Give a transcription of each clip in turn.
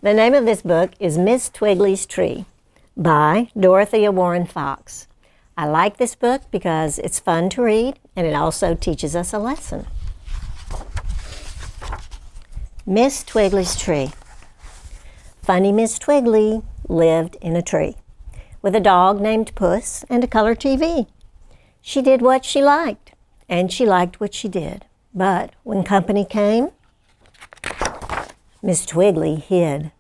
The name of this book is Miss Twiggley's Tree by Dorothea Warren Fox. I like this book because it's fun to read and it also teaches us a lesson. Miss Twiggley's Tree. Funny Miss Twiggley lived in a tree with a dog named Puss and a color TV. She did what she liked and she liked what she did. But when company came, Miss Twiggley hid.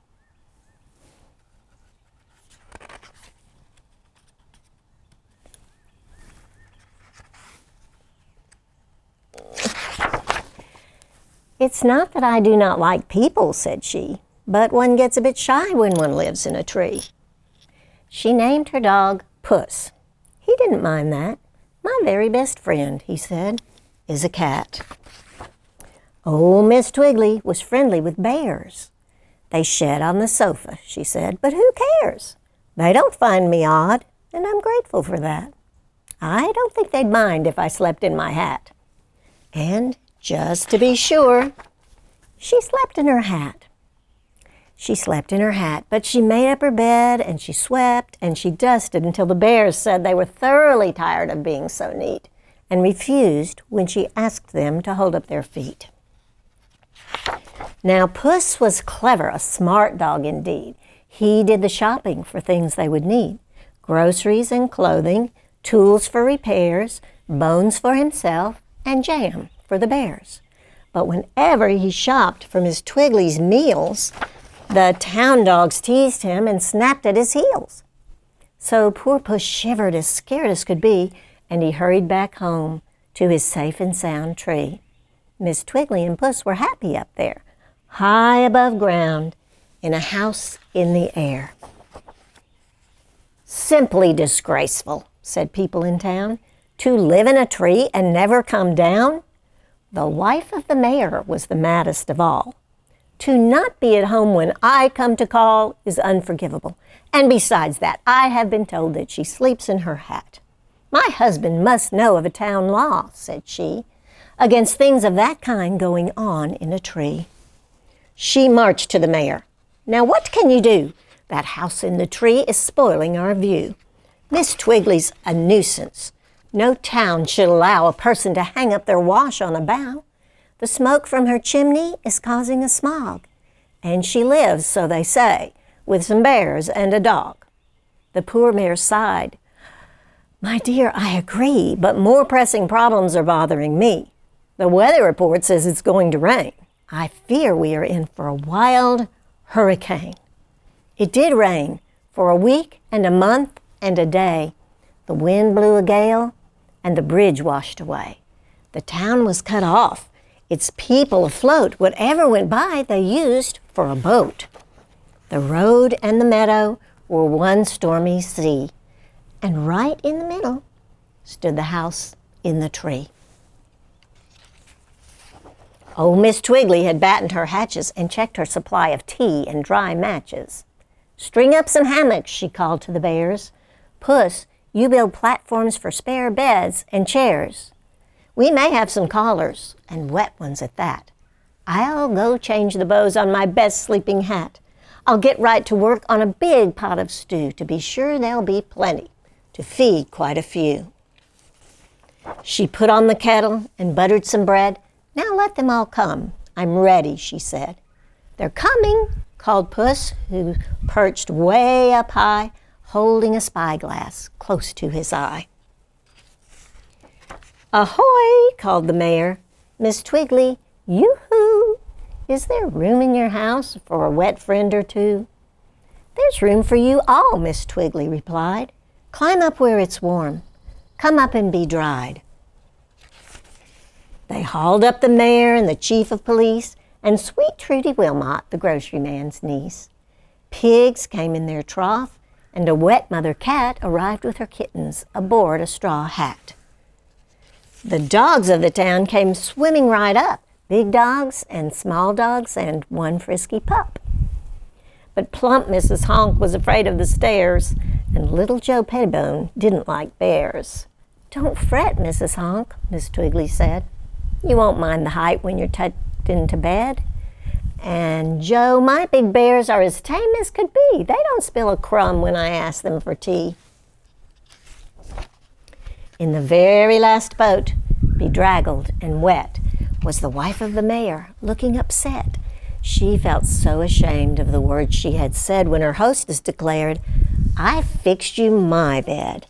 It's not that I do not like people, said she, but one gets a bit shy when one lives in a tree. She named her dog Puss. He didn't mind that. My very best friend, he said, is a cat. Oh, Miss Twiggley was friendly with bears. They shed on the sofa, she said, but who cares? They don't find me odd, and I'm grateful for that. I don't think they'd mind if I slept in my hat. And just to be sure, she slept in her hat. She slept in her hat, but she made up her bed and she swept and she dusted until the bears said they were thoroughly tired of being so neat and refused when she asked them to hold up their feet. Now, Puss was clever, a smart dog indeed. He did the shopping for things they would need, groceries and clothing, tools for repairs, bones for himself, and jam for the bears. But whenever he shopped for Miss Twiggley's meals, the town dogs teased him and snapped at his heels. So poor Puss shivered as scared as could be, and he hurried back home to his safe and sound tree. Miss Twiggley and Puss were happy up there, high above ground, in a house in the air. Simply disgraceful, said people in town, to live in a tree and never come down. The wife of the mayor was the maddest of all. To not be at home when I come to call is unforgivable. And besides that, I have been told that she sleeps in her hat. My husband must know of a town law, said she, against things of that kind going on in a tree. She marched to the mayor. Now what can you do? That house in the tree is spoiling our view. Miss Twiggley's a nuisance. No town should allow a person to hang up their wash on a bough. The smoke from her chimney is causing a smog. And she lives, so they say, with some bears and a dog. The poor mayor sighed. My dear, I agree, but more pressing problems are bothering me. The weather report says it's going to rain. I fear we are in for a wild hurricane. It did rain for a week and a month and a day. The wind blew a gale and the bridge washed away. The town was cut off, its people afloat. Whatever went by, they used for a boat. The road and the meadow were one stormy sea, and right in the middle stood the house in the tree. Oh, Miss Twiggley had battened her hatches and checked her supply of tea and dry matches. String up some hammocks, she called to the bears. Puss, you build platforms for spare beds and chairs. We may have some callers, and wet ones at that. I'll go change the bows on my best sleeping hat. I'll get right to work on a big pot of stew to be sure there'll be plenty to feed quite a few. She put on the kettle and buttered some bread. Now let them all come. I'm ready, she said. They're coming, called Puss, who perched way up high, holding a spyglass close to his eye. Ahoy, called the mayor. Miss Twiggley, yoo-hoo! Is there room in your house for a wet friend or two? There's room for you all, Miss Twiggley replied. Climb up where it's warm. Come up and be dried. They hauled up the mayor and the chief of police and sweet Trudy Wilmot, the grocery man's niece. Pigs came in their trough, and a wet mother cat arrived with her kittens aboard a straw hat. The dogs of the town came swimming right up, big dogs and small dogs and one frisky pup. But plump Mrs. Honk was afraid of the stairs, and little Joe Pettibone didn't like bears. Don't fret, Mrs. Honk, Miss Twiggley said. You won't mind the height when you're tucked into bed. And Joe, my big bears are as tame as could be. They don't spill a crumb when I ask them for tea. In the very last boat, bedraggled and wet, was the wife of the mayor, looking upset. She felt so ashamed of the words she had said when her hostess declared, "I fixed you my bed."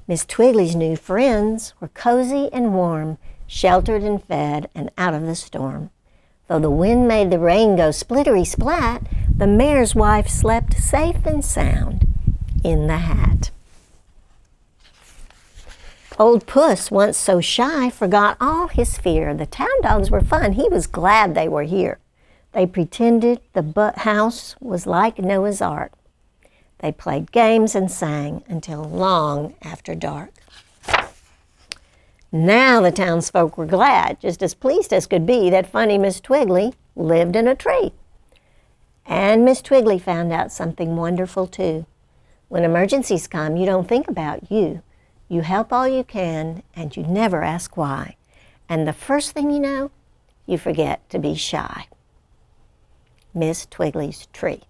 Miss Twiggley's new friends were cozy and warm, sheltered and fed and out of the storm. Though the wind made the rain go splittery-splat, the mayor's wife slept safe and sound in the hat. Old Puss, once so shy, forgot all his fear. The town dogs were fun. He was glad they were here. They pretended the house was like Noah's Ark. They played games and sang until long after dark. Now the townsfolk were glad, just as pleased as could be, that funny Miss Twiggley lived in a tree. And Miss Twiggley found out something wonderful too. When emergencies come, you don't think about you. You help all you can, and you never ask why. And the first thing you know, you forget to be shy. Miss Twiggley's tree.